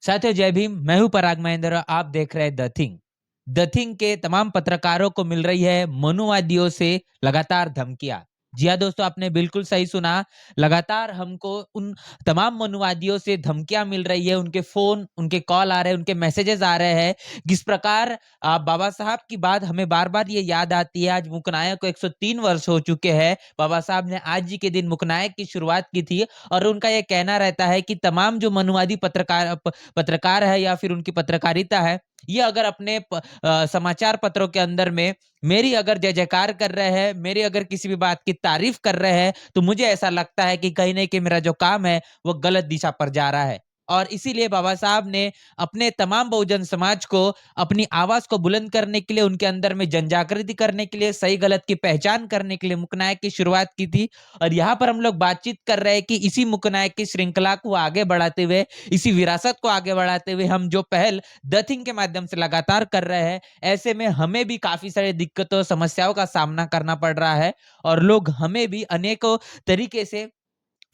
साथियों जय भीम। मैं हूं पराग महेंद्र। आप देख रहे हैं द थिंग। द थिंग के तमाम पत्रकारों को मिल रही है मनुवादियों से लगातार धमकियां। जी हाँ दोस्तों, आपने बिल्कुल सही सुना। लगातार हमको उन तमाम मनुवादियों से धमकियां मिल रही है। उनके फोन, उनके कॉल आ रहे हैं, उनके मैसेजेस आ रहे हैं। किस प्रकार बाबा साहब की बात हमें बार बार ये याद आती है। आज मुकनायक को 103 वर्ष हो चुके हैं। बाबा साहब ने आज ही के दिन मुकनायक की शुरुआत की थी और उनका यह कहना रहता है कि तमाम जो मनुवादी पत्रकार है या फिर उनकी पत्रकारिता है, ये अगर अपने समाचार पत्रों के अंदर में मेरी अगर जय जयकार कर रहे हैं, मेरी अगर किसी भी बात की तारीफ कर रहे हैं, तो मुझे ऐसा लगता है कि कहीं ना कहीं मेरा जो काम है वो गलत दिशा पर जा रहा है। और इसीलिए बाबा साहब ने अपने तमाम बहुजन समाज को अपनी आवाज को बुलंद करने के लिए, उनके अंदर में जन जागृति करने के लिए, सही गलत की पहचान करने के लिए मुकनायक की शुरुआत की थी। और यहाँ पर हम लोग बातचीत कर रहे हैं कि इसी मुकनायक की श्रृंखला को आगे बढ़ाते हुए, इसी विरासत को आगे बढ़ाते हुए हम जो पहल द थिंग के माध्यम से लगातार कर रहे हैं, ऐसे में हमें भी काफी सारी दिक्कतों, समस्याओं का सामना करना पड़ रहा है। और लोग हमें भी अनेकों तरीके से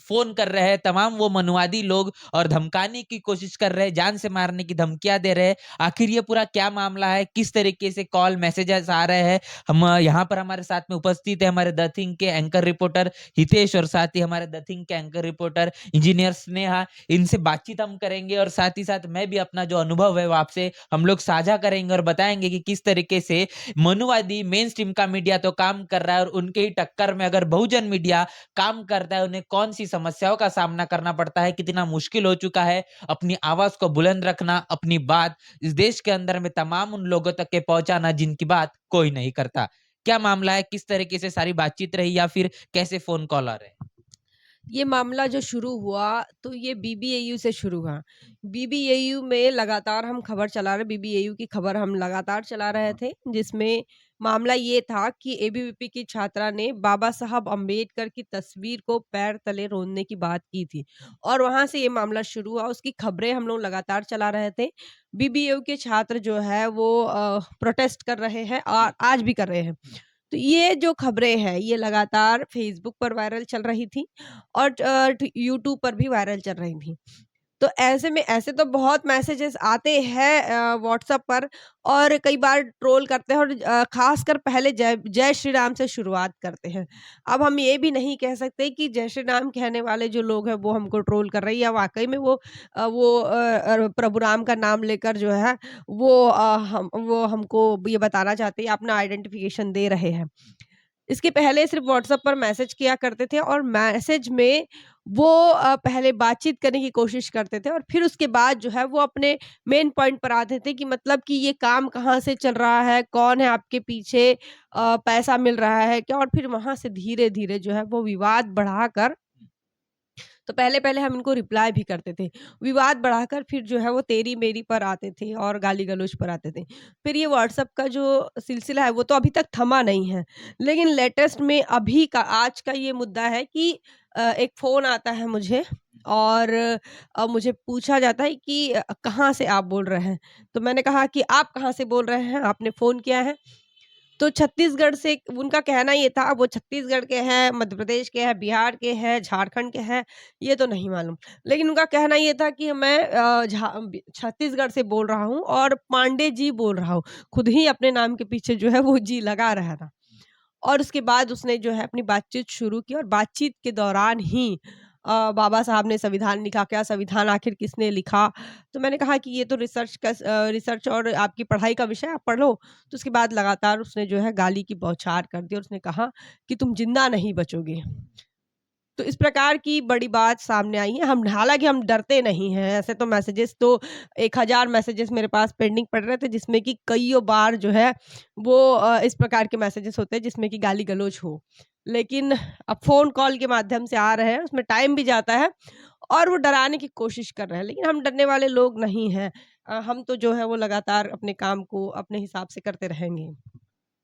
फोन कर रहे हैं, तमाम वो मनुवादी लोग, और धमकाने की कोशिश कर रहे हैं, जान से मारने की धमकियां दे रहे हैं। आखिर ये पूरा क्या मामला है, किस तरीके से कॉल मैसेजेस आ रहे हैं। हम यहाँ पर हमारे साथ में उपस्थित है हमारे द थिंग के एंकर रिपोर्टर हितेश, और साथ ही हमारे द थिंग के एंकर रिपोर्टर इंजीनियर स्नेहा। इनसे बातचीत हम करेंगे और साथ ही साथ मैं भी अपना जो अनुभव है वो आपसे हम लोग साझा करेंगे और बताएंगे कि किस तरीके से मनुवादी मेन स्ट्रीम का मीडिया तो काम कर रहा है, और उनके ही टक्कर में अगर बहुजन मीडिया काम करता है, उन्हें कौन सी समस्याओं का सामना करना पड़ता है, कितना मुश्किल हो चुका है अपनी आवाज को बुलंद रखना, अपनी बात इस देश के अंदर में तमाम उन लोगों तक के पहुंचाना जिनकी बात कोई नहीं करता। क्या मामला है, किस तरीके से सारी बातचीत रही, या फिर कैसे फोन कॉल आ रहे हैं? ये मामला जो शुरू हुआ तो ये बीबीएयू से शुरू हुआ। बीबीएयू में लगातार हम खबर चला रहे बीबीएयू की खबर हम लगातार चला रहे थे, जिसमें मामला ये था कि एबीवीपी की छात्रा ने बाबा साहब अम्बेडकर की तस्वीर को पैर तले रोंदने की बात की थी और वहां से ये मामला शुरू हुआ। उसकी खबरें हम लोग लगातार चला रहे थे। बीबीएयू के छात्र जो है वो प्रोटेस्ट कर रहे हैं और आज भी कर रहे हैं। तो ये जो खबरें हैं ये लगातार फ़ेसबुक पर वायरल चल रही थी और यूट्यूब पर भी वायरल चल रही थी। तो ऐसे में ऐसे तो बहुत मैसेजेस आते हैं व्हाट्सएप पर और कई बार ट्रोल करते हैं और ख़ासकर पहले जय जय श्री राम से शुरुआत करते हैं। अब हम ये भी नहीं कह सकते कि जय श्री राम कहने वाले जो लोग हैं वो हमको ट्रोल कर रहे हैं या वाक़ई में प्रभु राम का नाम लेकर जो है वो हमको ये बताना चाहते हैं, अपना आइडेंटिफ़िकेशन दे रहे हैं। इसके पहले सिर्फ़ व्हाट्सएप पर मैसेज किया करते थे और मैसेज में वो पहले बातचीत करने की कोशिश करते थे और फिर उसके बाद जो है वो अपने मेन पॉइंट पर आते थे कि मतलब कि ये काम कहाँ से चल रहा है, कौन है आपके पीछे, पैसा मिल रहा है क्या? और फिर वहाँ से धीरे-धीरे जो है वो विवाद बढ़ाकर तो पहले-पहले हम इनको रिप्लाई भी करते थे। विवाद बढ़ाकर फिर जो है वो तेरी-मेरी पर आते थे और गाली-गलौच पर आते थे। फिर ये व्हाट्सएप का जो सिलसिला है वो तो अभी तक थमा नहीं है। लेकिन लेटेस्ट में अभी का आज का ये मुद्दा है कि एक फ़ोन आता है मुझे और मुझे पूछा जाता है कि कहाँ से आप बोल रहे हैं? तो मैंने कहा कि आप कहाँ से बोल रहे हैं? आपने फ़ोन किया है? तो छत्तीसगढ़ से उनका कहना ये था, वो छत्तीसगढ़ के हैं, मध्य प्रदेश के हैं, बिहार के हैं, झारखंड के हैं, ये तो नहीं मालूम। लेकिन उनका कहना ये था कि मैं छत्तीसगढ़ से बोल रहा हूँ और पांडे जी बोल रहा हूँ। खुद ही अपने नाम के पीछे जो है वो जी लगा रहा था। और उसके बाद उसने जो है अपनी बातचीत शुरू की और बातचीत के दौरान ही बाबा साहब ने संविधान लिखा, क्या संविधान आखिर किसने लिखा? तो मैंने कहा कि ये तो रिसर्च और आपकी पढ़ाई का विषय है, आप पढ़ लो। तो उसके बाद लगातार उसने जो है गाली की बौछार कर दी और उसने कहा कि तुम ज़िंदा नहीं बचोगे। तो इस प्रकार की बड़ी बात सामने आई है। हम हालाँकि हम डरते नहीं हैं, ऐसे तो मैसेजेस तो 1000 मैसेजेस मेरे पास पेंडिंग पड़ रहे थे जिसमें कि कइयों बार जो है वो इस प्रकार के मैसेजेस होते हैं जिसमें कि गाली-गलौच हो। लेकिन अब फ़ोन कॉल के माध्यम से आ रहे हैं, उसमें टाइम भी जाता है और वो डराने की कोशिश कर रहे हैं, लेकिन हम डरने वाले लोग नहीं हैं। हम तो जो है वो लगातार अपने काम को अपने हिसाब से करते रहेंगे।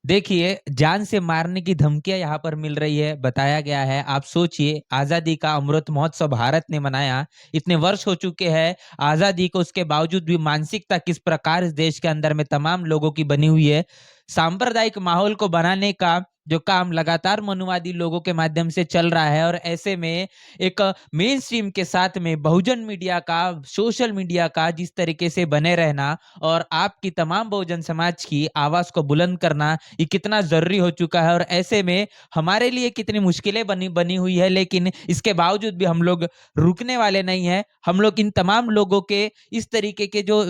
देखिए, जान से मारने की धमकियाँ यहाँ पर मिल रही है, बताया गया है। आप सोचिए, आज़ादी का अमृत महोत्सव भारत ने मनाया, इतने वर्ष हो चुके हैं आज़ादी को, उसके बावजूद भी मानसिकता किस प्रकार इस देश के अंदर में तमाम लोगों की बनी हुई है। सांप्रदायिक माहौल को बनाने का जो काम लगातार मनुवादी लोगों के माध्यम से चल रहा है, और ऐसे में एक मेन स्ट्रीम के साथ में बहुजन मीडिया का, सोशल मीडिया का जिस तरीके से बने रहना और आपकी तमाम बहुजन समाज की आवाज को बुलंद करना, ये कितना जरूरी हो चुका है। और ऐसे में हमारे लिए कितनी मुश्किलें बनी बनी हुई है, लेकिन इसके बावजूद भी हम लोग रुकने वाले नहीं है। हम लोग इन तमाम लोगों के, इस तरीके के जो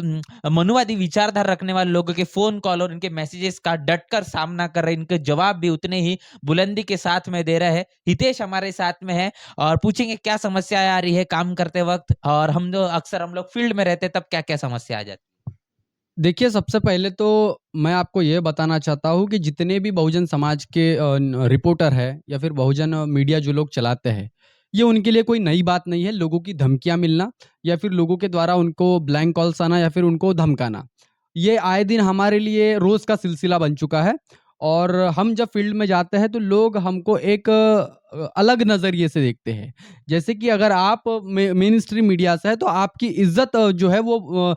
मनुवादी विचारधारा रखने वाले लोगों के फोन कॉल और इनके मैसेजेस का डटकर सामना कर रहे हैं, इनके जवाब भी उतने ही बुलंदी के साथ में दे रहे हैं। हितेश हमारे साथ में है और पूछेंगे क्या समस्या आ रही है काम करते वक्त, और हम जो अक्सर हम लोग फील्ड में रहते हैं तब क्या क्या समस्या आ जाती देखिए, सबसे पहले तो मैं आपको ये बताना चाहता हूँ कि जितने भी बहुजन समाज के रिपोर्टर हैं या फिर बहुजन मीडिया जो लोग चलाते हैं, ये उनके लिए कोई नई बात नहीं है। लोगों की धमकियाँ मिलना या फिर लोगों के द्वारा उनको ब्लैंक कॉल्स आना या फिर उनको धमकाना, ये आए दिन हमारे लिए रोज़ का सिलसिला बन चुका है। और हम जब फील्ड में जाते हैं तो लोग हमको एक अलग नज़रिए से देखते हैं। जैसे कि अगर आप मेन स्ट्रीम मीडिया से हैं तो आपकी इज़्ज़त जो है वो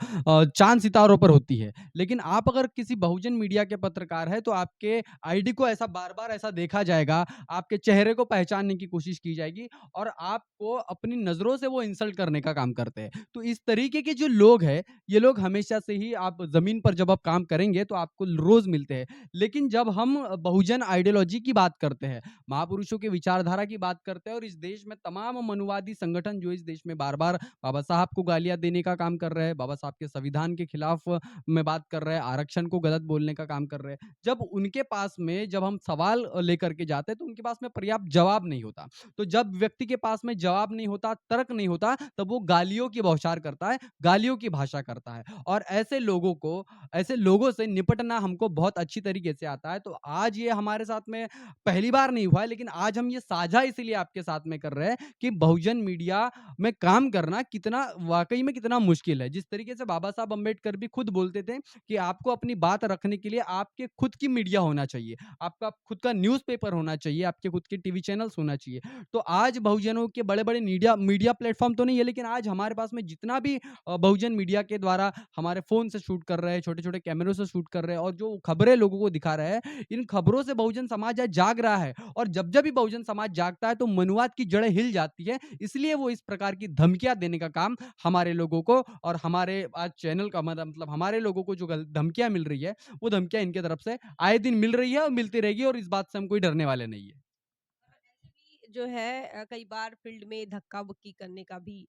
चाँद सितारों पर होती है। लेकिन आप अगर किसी बहुजन मीडिया के पत्रकार हैं तो आपके आईडी को ऐसा बार-बार ऐसा देखा जाएगा, आपके चेहरे को पहचानने की कोशिश की जाएगी और आपको अपनी नज़रों से वो इंसल्ट करने का काम करते हैं। तो इस तरीके के जो लोग हैं, ये लोग हमेशा से ही आप ज़मीन पर जब आप काम करेंगे तो आपको रोज़ मिलते हैं। लेकिन जब हम बहुजन आइडियोलॉजी की बात करते हैं, महापुरुषों की विचारधारा की बात करते हैं और इस देश में तमाम मनुवादी संगठन जो इस देश में बार-बार बाबा साहब को गालियाँ देने का काम कर रहे हैं, बाबा साहब के संविधान के खिलाफ में बात कर रहे हैं, आरक्षण को गलत बोलने का काम कर रहे हैं। जब उनके पास में जब हम सवाल लेकर के जाते हैं तो उनके पास में पर्याप्त जवाब नहीं होता। तो जब व्यक्ति के पास में जवाब नहीं होता, तर्क नहीं होता, तब वो गालियों की बौछार करता है, गालियों की भाषा करता है और ऐसे लोगों से निपटना हमको बहुत अच्छी तरीके से आता है। तो आज ये हमारे साथ में पहली बार नहीं हुआ है, लेकिन आज हम ये साझा इसीलिए आपके साथ में कर रहे हैं कि बहुजन मीडिया में काम करना कितना वाक़ई में कितना मुश्किल है। जिस तरीके से बाबा साहब अम्बेडकर भी खुद बोलते थे कि आपको अपनी बात रखने के लिए आपके खुद की मीडिया होना चाहिए, आपका खुद का न्यूज़पेपर होना चाहिए, आपके खुद के टीवी चैनल्स होना चाहिए। तो आज बहुजनों के बड़े-बड़े मीडिया मीडिया प्लेटफ़ॉर्म तो नहीं है, लेकिन आज हमारे पास में जितना भी बहुजन मीडिया के द्वारा हमारे फ़ोन से शूट कर रहे हैं, छोटे-छोटे कैमरों से शूट कर रहे हैं और जो खबरें लोगों को दिखा रहे हैं, इन खबरों से बहुजन समाज आज जाग रहा है और जब-जब भी बहुजन समाज जागता है तो मनुवाद की जड़ें हिल जाती है। इसलिए वो इस प्रकार की धमकियाँ देने का काम हमारे लोगों को और हमारे आज चैनल का मतलब हमारे लोगों को जो गल धमकियाँ मिल रही है, वो धमकियाँ इनके तरफ से आए दिन मिल रही है और मिलती रहेगी और इस बात से हम कोई डरने वाले नहीं है। ऐसे भी जो है कई बार फील्ड में धक्का-बुक्की करने का भी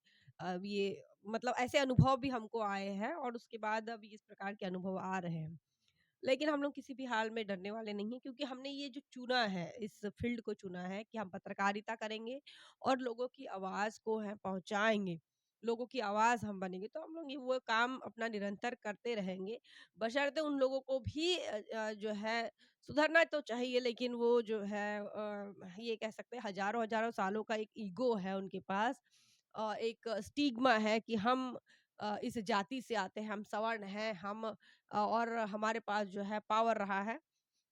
ये मतलब ऐसे अनुभव भी हमको आए हैं और उसके बाद अब इस प्रकार के अनुभव आ रहे हैं। लेकिन हम लोग किसी भी हाल में डरने वाले नहीं हैं क्योंकि हमने ये जो चुना है, इस फील्ड को चुना है कि हम पत्रकारिता करेंगे और लोगों की आवाज़ को है पहुँचाएँगे। लोगों की आवाज़ हम बनेंगे, तो हम लोग ये वो काम अपना निरंतर करते रहेंगे। बशर्ते उन लोगों को भी जो है सुधरना तो चाहिए लेकिन वो जो है ये कह सकते हैं हज़ारों-हज़ारों सालों का एक ईगो है उनके पास। एक स्टिग्मा है कि हम इस जाति से आते हैं, हम सवर्ण हैं, हम और हमारे पास जो है पावर रहा है।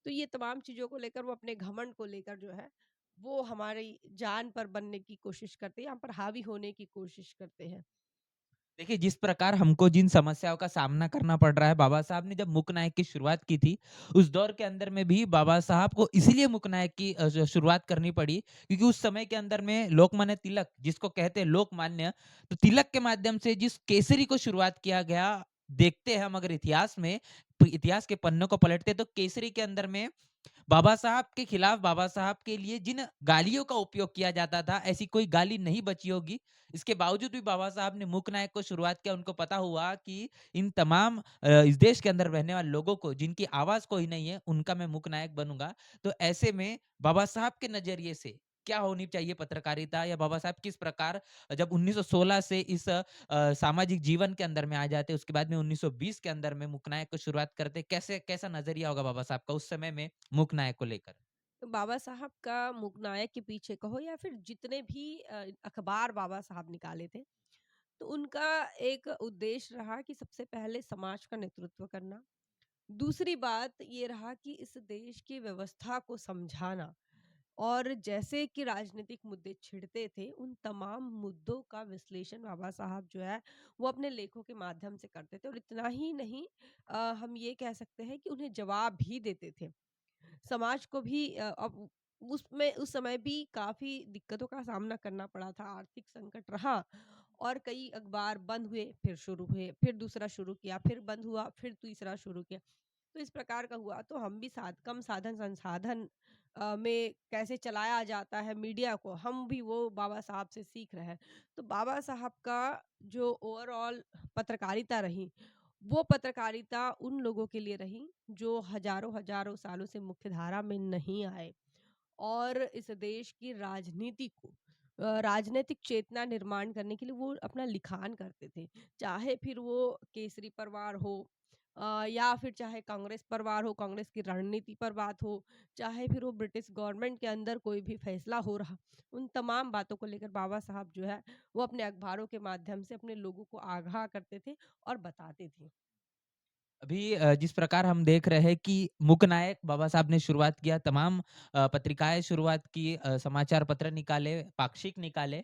तो ये तमाम चीज़ों को लेकर वो अपने घमंड को लेकर जो है, वो हमारी जान पर बनने की कोशिश करते हैं, हम पर हावी होने की कोशिश करते हैं। देखिए, जिस प्रकार हमको जिन समस्याओं का सामना करना पड़ रहा है, बाबा साहब ने जब मूक नायक की शुरुआत की थी, उस दौर के अंदर में भी बाबा साहब को इसीलिए मूक नायक की शुरुआत करनी पड़ी, क्योंकि उस समय के अंदर में लोकमान्य तिलक, जिसको कहते हैं लोकमान्य, तो तिलक के माध्यम से जिस केसरी को शुरुआत किया गया, देखते हैं हम अगर इतिहास में, तो इतिहास के पन्नों को पलटते हैं, तो केसरी के अंदर में बाबा साहब के खिलाफ, बाबा साहब के लिए जिन गालियों का उपयोग किया जाता था, ऐसी कोई गाली नहीं बची होगी। इसके बावजूद भी बाबा साहब ने मूक नायक को शुरुआत किया। उनको पता हुआ कि इन तमाम इस देश के अंदर रहने वाले लोगों को, जिनकी आवाज़ कोई नहीं है, उनका मैं मूक नायक बनूँगा। तो ऐसे में बाबा साहब के नज़रिए से क्या होनी चाहिए पत्रकारिता, या बाबा साहब किस प्रकार जब 1916 से इस सामाजिक जीवन के अंदर में आ जाते, उसके बाद में 1920 के अंदर में मूक नायक को शुरुआत करते, कैसे कैसा नज़रिया होगा बाबा साहब का उस समय में मूक नायक को लेकर? तो बाबा साहब का मूकनायक के पीछे कहो या फिर जितने भी अखबार बाबा साहब निकाले थे, तो उनका एक उद्देश्य रहा कि सबसे पहले समाज का नेतृत्व करना। दूसरी बात ये रहा कि इस देश की व्यवस्था को समझाना और जैसे कि राजनीतिक मुद्दे छिड़ते थे, उन तमाम मुद्दों का विश्लेषण बाबा साहब जो है, वो अपने लेखों के माध्यम से करते थे और इतना ही नहीं हम ये कह सकते हैं कि उन्हें जवाब भी देते थे। समाज को भी अब उसमें उस समय भी काफ़ी दिक्कतों का सामना करना पड़ा था, आर्थिक संकट रहा और कई अखबार बंद हुए, फिर शुरू हुए, फिर दूसरा शुरू किया, फिर बंद हुआ, फिर तीसरा शुरू किया। तो इस प्रकार का हुआ तो हम भी कम साधन संसाधन में कैसे चलाया जाता है मीडिया को, हम भी वो बाबा साहब से सीख रहे हैं। तो बाबा साहब का जो ओवरऑल पत्रकारिता रही, वो पत्रकारिता उन लोगों के लिए रही जो हजारों हजारों सालों से मुख्य धारा में नहीं आए और इस देश की राजनीति को राजनीतिक चेतना निर्माण करने के लिए वो अपना लिखान करते थे। चाहे फिर वो केसरी परिवार हो या फिर चाहे कांग्रेस परिवार हो, कांग्रेस की रणनीति पर बात हो, चाहे फिर वो ब्रिटिश गवर्नमेंट के अंदर कोई भी फैसला हो रहा, उन तमाम बातों को लेकर बाबा साहब जो है, वो अपने अखबारों के माध्यम से अपने लोगों को आगाह करते थे और बताते थे। अभी जिस प्रकार हम देख रहे हैं कि मूकनायक बाबा साहब ने शुरुआत किया, तमाम पत्रिकाएँ शुरुआत की, समाचार पत्र निकाले, पाक्षिक निकाले।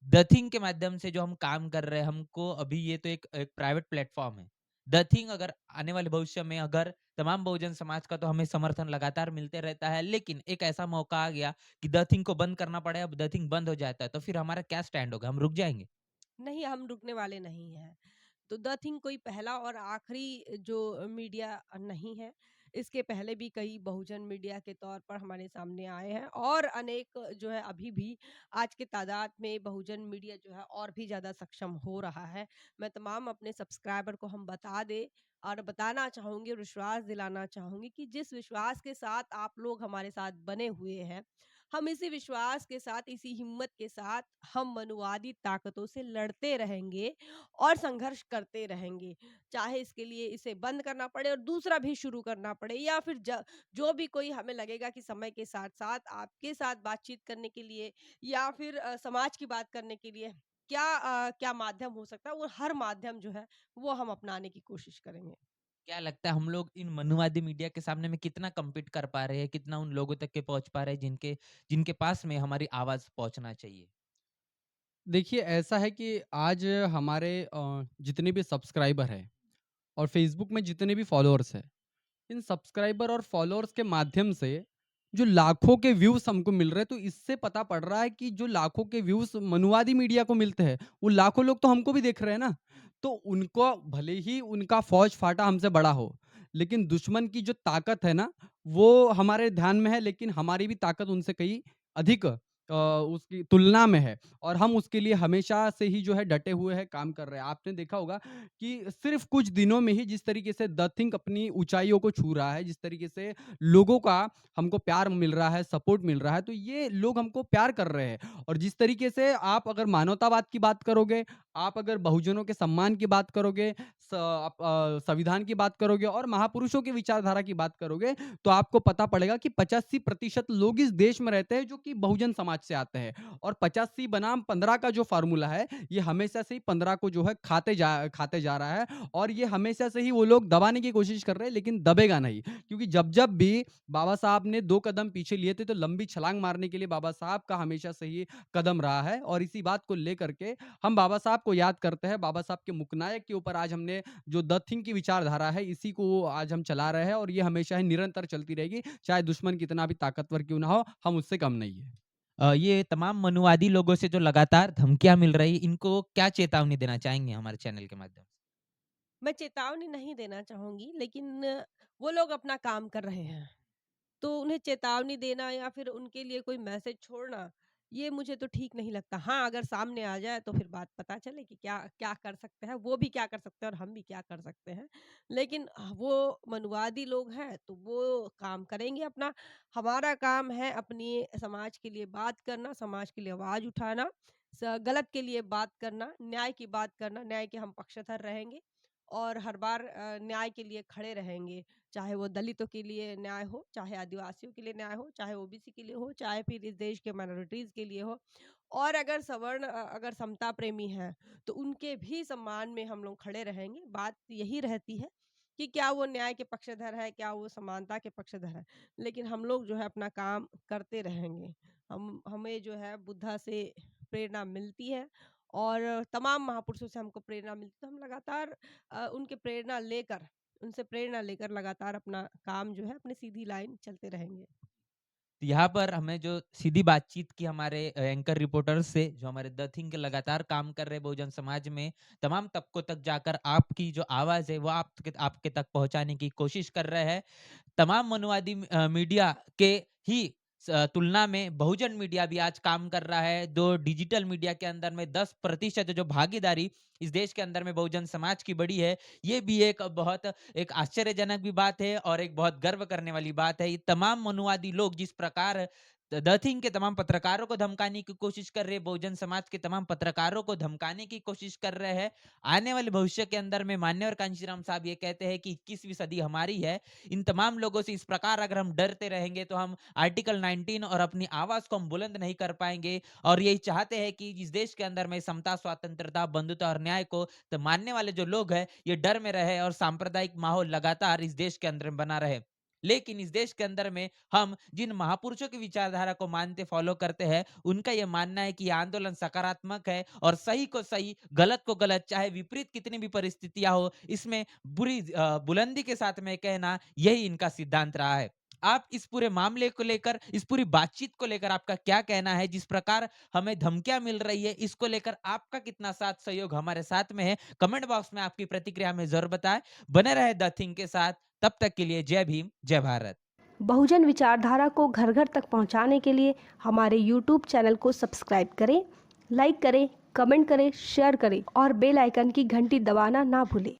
द थिंग के माध्यम से जो हम काम कर रहे हैं, हमको अभी ये तो एक एक प्राइवेट प्लेटफ़ॉर्म है। द थिंग अगर आने वाले भविष्य में अगर तमाम बहुजन समाज का तो हमें समर्थन लगातार मिलते रहता है, लेकिन एक ऐसा मौका आ गया कि द थिंग को बंद करना पड़े, अब द थिंग बंद हो जाता है, तो फिर हमारा क्या स्टैंड होगा? हम रुक जाएँगे? नहीं, हम रुकने वाले नहीं हैं। तो द थिंग कोई पहला और आखिरी जो मीडिया नहीं है। इसके पहले भी कई बहुजन मीडिया के तौर पर हमारे सामने आए हैं और अनेक जो है अभी भी आज के तादाद में बहुजन मीडिया जो है और भी ज़्यादा सक्षम हो रहा है। मैं तमाम अपने सब्सक्राइबर को हम बता दें और बताना चाहूँगी और विश्वास दिलाना चाहूँगी कि जिस विश्वास के साथ आप लोग हमारे साथ बने हुए हैं, हम इसी विश्वास के साथ, इसी हिम्मत के साथ हम मनुवादी ताकतों से लड़ते रहेंगे और संघर्ष करते रहेंगे। चाहे इसके लिए इसे बंद करना पड़े और दूसरा भी शुरू करना पड़े या फिर जो भी कोई हमें लगेगा कि समय के साथ-साथ आपके साथ बातचीत करने के लिए या फिर समाज की बात करने के लिए क्या माध्यम हो सकता है, वो हर माध्यम जो है, वो हम अपनाने की कोशिश करेंगे। क्या लगता है हम लोग इन मनुवादी मीडिया के सामने में कितना कम्पीट कर पा रहे हैं? कितना उन लोगों तक के पहुँच पा रहे हैं जिनके जिनके पास में हमारी आवाज़ पहुँचना चाहिए? देखिए ऐसा है कि आज हमारे जितने भी सब्सक्राइबर हैं और फ़ेसबुक में जितने भी फ़ॉलोअर्स हैं, इन सब्सक्राइबर और फ़ॉलोअर्स के माध्यम से जो लाखों के व्यूज़ हमको मिल रहे हैं, तो इससे पता पड़ रहा है कि जो लाखों के व्यूज़ मनुवादी मीडिया को मिलते हैं, वो लाखों लोग तो हमको भी देख रहे हैं ना। तो उनको भले ही उनका फ़ौज-फाटा हमसे बड़ा हो, लेकिन दुश्मन की जो ताकत है ना, वो हमारे ध्यान में है, लेकिन हमारी भी ताकत उनसे कहीं अधिक उसकी तुलना में है और हम उसके लिए हमेशा से ही जो है डटे हुए हैं, काम कर रहे हैं। आपने देखा होगा कि सिर्फ़ कुछ दिनों में ही जिस तरीके से द थिंक अपनी ऊँचाइयों को छू रहा है, जिस तरीके से लोगों का हमको प्यार मिल रहा है, सपोर्ट मिल रहा है, तो ये लोग हमको प्यार कर रहे हैं। और जिस तरीके से आप अगर मानवतावाद की बात करोगे, आप अगर बहुजनों के सम्मान की बात करोगे, संविधान की बात करोगे और महापुरुषों की विचारधारा की बात करोगे, तो आपको पता पड़ेगा कि 85% लोग इस देश में रहते हैं जो कि बहुजन समाज से आते हैं। और 85 बनाम 15 का जो फ़ॉर्मूला है, ये हमेशा से ही 15 को जो है खाते जा रहा है और ये हमेशा से ही वो लोग दबाने की कोशिश कर रहे हैं, लेकिन दबेगा नहीं। क्योंकि जब-जब भी बाबा साहब ने 2 कदम पीछे लिए थे, तो लंबी छलांग मारने के लिए बाबा साहब का हमेशा से ही कदम रहा है और इसी बात को लेकर के हम बाबा साहब को याद करते हैं। बाबा साहब के मुकनायक के ऊपर आज हमने जो द थिंक की विचारधारा है, इसी को आज हम चला रहे हैं और ये हमेशा ही निरंतर चलती रहेगी। चाहे दुश्मन कितना भी ताकतवर क्यों ना हो, हम उससे कम नहीं है। ये तमाम मनुवादी लोगों से जो लगातार धमकियाँ मिल रही, इनको क्या चेतावनी देना चाहेंगे हमारे चैनल के माध्यम से? मैं चेतावनी नहीं देना चाहूँगी, लेकिन वो लोग अपना काम कर रहे हैं। तो उन्हें चेतावनी देना या फिर उनके लिए कोई मैसेज छोड़ना, ये मुझे तो ठीक नहीं लगता। हाँ, अगर सामने आ जाए तो फिर बात पता चले कि क्या क्या कर सकते हैं, वो भी क्या कर सकते हैं और हम भी क्या कर सकते हैं। लेकिन वो मनुवादी लोग हैं, तो वो काम करेंगे अपना। हमारा काम है अपनी समाज के लिए बात करना, समाज के लिए आवाज़ उठाना, गलत के लिए बात करना, न्याय की बात करना, न्याय के हम पक्षधर रहेंगे और हर बार न्याय के लिए खड़े रहेंगे। चाहे वो दलितों के लिए न्याय हो, चाहे आदिवासियों के लिए न्याय हो, चाहे ओबीसी के लिए हो, चाहे फिर इस देश के माइनॉरिटीज़ के लिए हो। और अगर अगर समता प्रेमी हैं, तो उनके भी सम्मान में हम लोग खड़े रहेंगे। बात यही रहती है कि क्या वो न्याय के पक्षधर है, क्या वो समानता के पक्षधर है। लेकिन हम लोग जो है अपना काम करते रहेंगे। हमें जो है बुद्धा से प्रेरणा मिलती है और तमाम महापुरुषों से हमको प्रेरणा मिलती है। तो हम लगातार उनके प्रेरणा लेकर उनसे प्रेरणा लेकर लगातार अपना काम जो है अपनी सीधी लाइन चलते रहेंगे। तो यहाँ पर हमें जो सीधी बातचीत की हमारे एंकर रिपोर्टर्स से, जो हमारे द थिंग के लगातार काम कर रहे बहुजन समाज में तमाम तबकों तक जाकर आपकी जो आवाज़ है वो आपके आपके तक पहुँचाने की कोशिश कर रहे हैं। तमाम मनुवादी मीडिया के ही तुलना में बहुजन मीडिया भी आज काम कर रहा है। जो डिजिटल मीडिया के अंदर में 10% जो भागीदारी इस देश के अंदर में बहुजन समाज की बढ़ी है, ये भी एक बहुत एक आश्चर्यजनक भी बात है और एक बहुत गर्व करने वाली बात है। ये तमाम मनुवादी लोग जिस प्रकार द थिंग के तमाम पत्रकारों को धमकाने की कोशिश कर रहे हैं, बहुजन समाज के तमाम पत्रकारों को धमकाने की कोशिश कर रहे हैं। आने वाले भविष्य के अंदर में मान्यवर कांशीराम साहब ये कहते हैं कि 21वीं सदी हमारी है। इन तमाम लोगों से इस प्रकार अगर हम डरते रहेंगे तो हम आर्टिकल 19 और अपनी आवाज को हम बुलंद नहीं कर पाएंगे। और यही चाहते हैं कि इस देश के अंदर में समता, स्वतंत्रता, बंधुता और न्याय को तो मानने वाले जो लोग हैं ये डर में रहे और सांप्रदायिक माहौल लगातार इस देश के अंदर में बना रहे। लेकिन इस देश के अंदर में हम जिन महापुरुषों की विचारधारा को मानते फॉलो करते हैं, उनका यह मानना है कि यह आंदोलन सकारात्मक है और सही को सही, गलत को गलत, चाहे विपरीत कितनी भी परिस्थितियां हो, इसमें बुरी बुलंदी के साथ में कहना, यही इनका सिद्धांत रहा है। आप इस पूरे मामले को लेकर, इस पूरी बातचीत को लेकर आपका क्या कहना है? जिस प्रकार हमें धमकियां मिल रही है, इसको लेकर आपका कितना साथ सहयोग हमारे साथ में है? कमेंट बॉक्स में आपकी प्रतिक्रिया हमें जरूर बताएं। बने रहे द थिंग के साथ, तब तक के लिए जय भीम, जय भारत। बहुजन विचारधारा को घर घर तक पहुंचाने के लिए हमारे YouTube चैनल को सब्सक्राइब करें, लाइक करें, कमेंट करें, शेयर करें और बेल आइकन की घंटी दबाना ना भूलें।